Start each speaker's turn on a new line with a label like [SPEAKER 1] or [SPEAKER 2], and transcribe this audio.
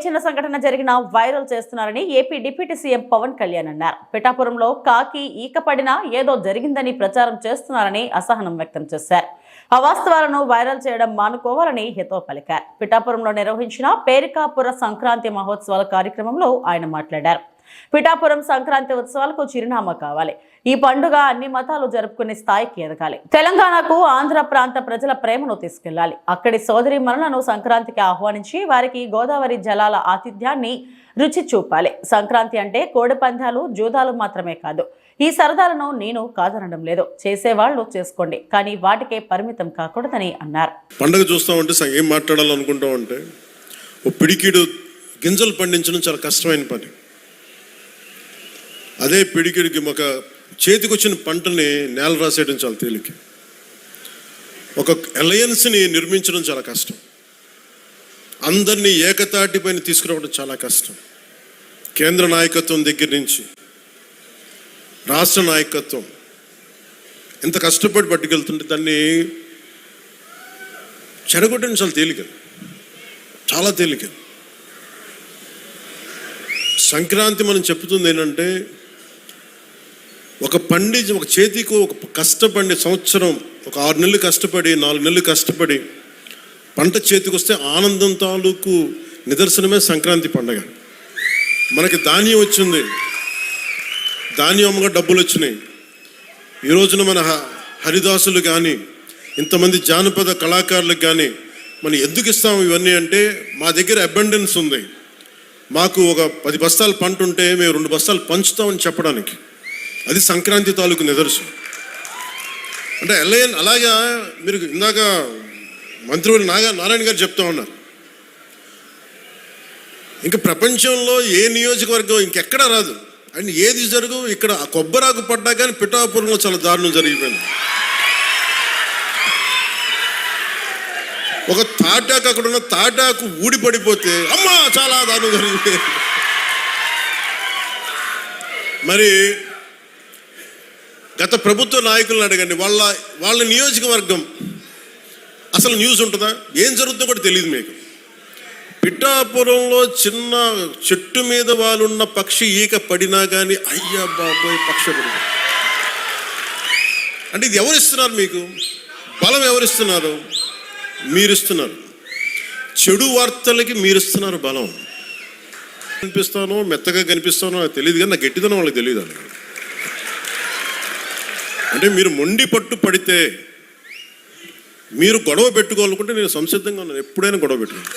[SPEAKER 1] చిన్న సంఘటన జరిగినా వైరల్ చేస్తున్నారని AP deputy CM Pawan Kalyan అన్నారు. పిఠాపురంలో కాకి ఈక పడినా ఏదో జరిగిందని ప్రచారం చేస్తున్నారని అసహనం వ్యక్తం చేశారు. అవాస్తవాలను వైరల్ చేయడం మానుకోవాలని హితవు పలికారు. పిఠాపురంలో నిర్వహించిన పేరికాపుర సంక్రాంతి మహోత్సవాల కార్యక్రమంలో ఆయన మాట్లాడారు. పిఠాపురం సంక్రాంతి ఉత్సవాలకు చిరునామా కావాలి. ఈ పండుగ అన్ని మతాలు జరుపుకునే స్థాయికి ఎదగాలి. తెలంగాణకు ఆంధ్ర ప్రాంత ప్రజల ప్రేమను తీసుకెళ్లాలి. అక్కడి సోదరీమణులను సంక్రాంతికి ఆహ్వానించి వారికి గోదావరి జలాల ఆతిథ్యాన్ని రుచి చూపాలి. సంక్రాంతి అంటే కోడి పందాలు, జూదాలు మాత్రమే కాదు. ఈ సరదాలను నేను కాదనడం లేదు. చేసేవాళ్లు చేసుకోండి, కానీ వాటికే పరిమితం కాకూడదని అన్నారు.
[SPEAKER 2] పండుగ చూస్తామంటే ఏం మాట్లాడాలనుకుంటామంటే ఓ పిడికిడు గింజలు పండించడం చాలా కష్టమైన పని. అదే పిడికిడికి ఒక చేతికొచ్చిన పంటని నేల రాసేయడం చాలా తేలిక. ఒక అలయన్స్ని నిర్మించడం చాలా కష్టం. అందరినీ ఏకతాటిపైన తీసుకురావడం చాలా కష్టం. కేంద్ర నాయకత్వం దగ్గర నుంచి రాష్ట్ర నాయకత్వం ఎంత కష్టపడి పట్టుకెళ్తుంటే దాన్ని చెడగొట్టడం చాలా తేలిక, చాలా తేలిక. సంక్రాంతి మనం చెప్తుంది ఏంటంటే ఒక చేతికి ఒక కష్టపడి సంవత్సరం ఒక 6 నెలలు కష్టపడి 4 నెలలు కష్టపడి పంట చేతికి వస్తే ఆనందం తాలూకు నిదర్శనమే సంక్రాంతి పండుగ. మనకి ధాన్యం వచ్చింది, ధాన్యం అమ్మగా డబ్బులు వచ్చినాయి. ఈ రోజున మన హరిదాసులు కానీ ఇంతమంది జానపద కళాకారులకు కానీ మనం ఎందుకు ఇస్తాము ఇవన్నీ అంటే మా దగ్గర అబండెన్స్ ఉంది. మాకు ఒక 10 బస్తాలు పంట ఉంటే మేము 2 బస్తాలు పంచుతామని చెప్పడానికి. అది సంక్రాంతి తాలూకు నిదర్శనం. అంటే అలాగా మీరు ఇందాక మంత్రివర్యులు నారాయణ గారు చెప్తా ఉన్నారు. ఇంకా ప్రపంచంలో ఏ నియోజకవర్గం ఇంకెక్కడా రాదు అండ్ ఏది జరుగు ఇక్కడ కొబ్బరాకు పడ్డా కానీ పిఠాపురంలో చాలా దారుణం జరిగిపోయింది. ఒక తాటాకు అక్కడ ఉన్న తాటాకు ఊడిపడిపోతే అమ్మా చాలా దారుణం జరిగింది. మరి గత ప్రభుత్వ నాయకులను అడగండి, వాళ్ళ నియోజకవర్గం అసలు న్యూస్ ఉంటుందా, ఏం జరుగుతుందో కూడా తెలియదు మీకు. పిఠాపురంలో చిన్న చెట్టు మీద వాళ్ళున్న పక్షి ఈక పడినా కానీ అయ్యా బాబోయ్ పక్షి పడి అంటే ఇది ఎవరిస్తున్నారు మీకు బలం? ఎవరిస్తున్నారు? మీరిస్తున్నారు. చెడు వార్తలకి మీరిస్తున్నారు బలం. కనిపిస్తానో మెత్తగా కనిపిస్తానో నాకు తెలియదు, కానీ నా గట్టిదనం వాళ్ళకి తెలియదు. అంటే మీరు మొండి పట్టు పడితే మీరు గొడవ పెట్టుకోవాలనుకుంటే నేను సంసిద్ధంగా ఉన్నాను, ఎప్పుడైనా గొడవ పెట్టుకోను.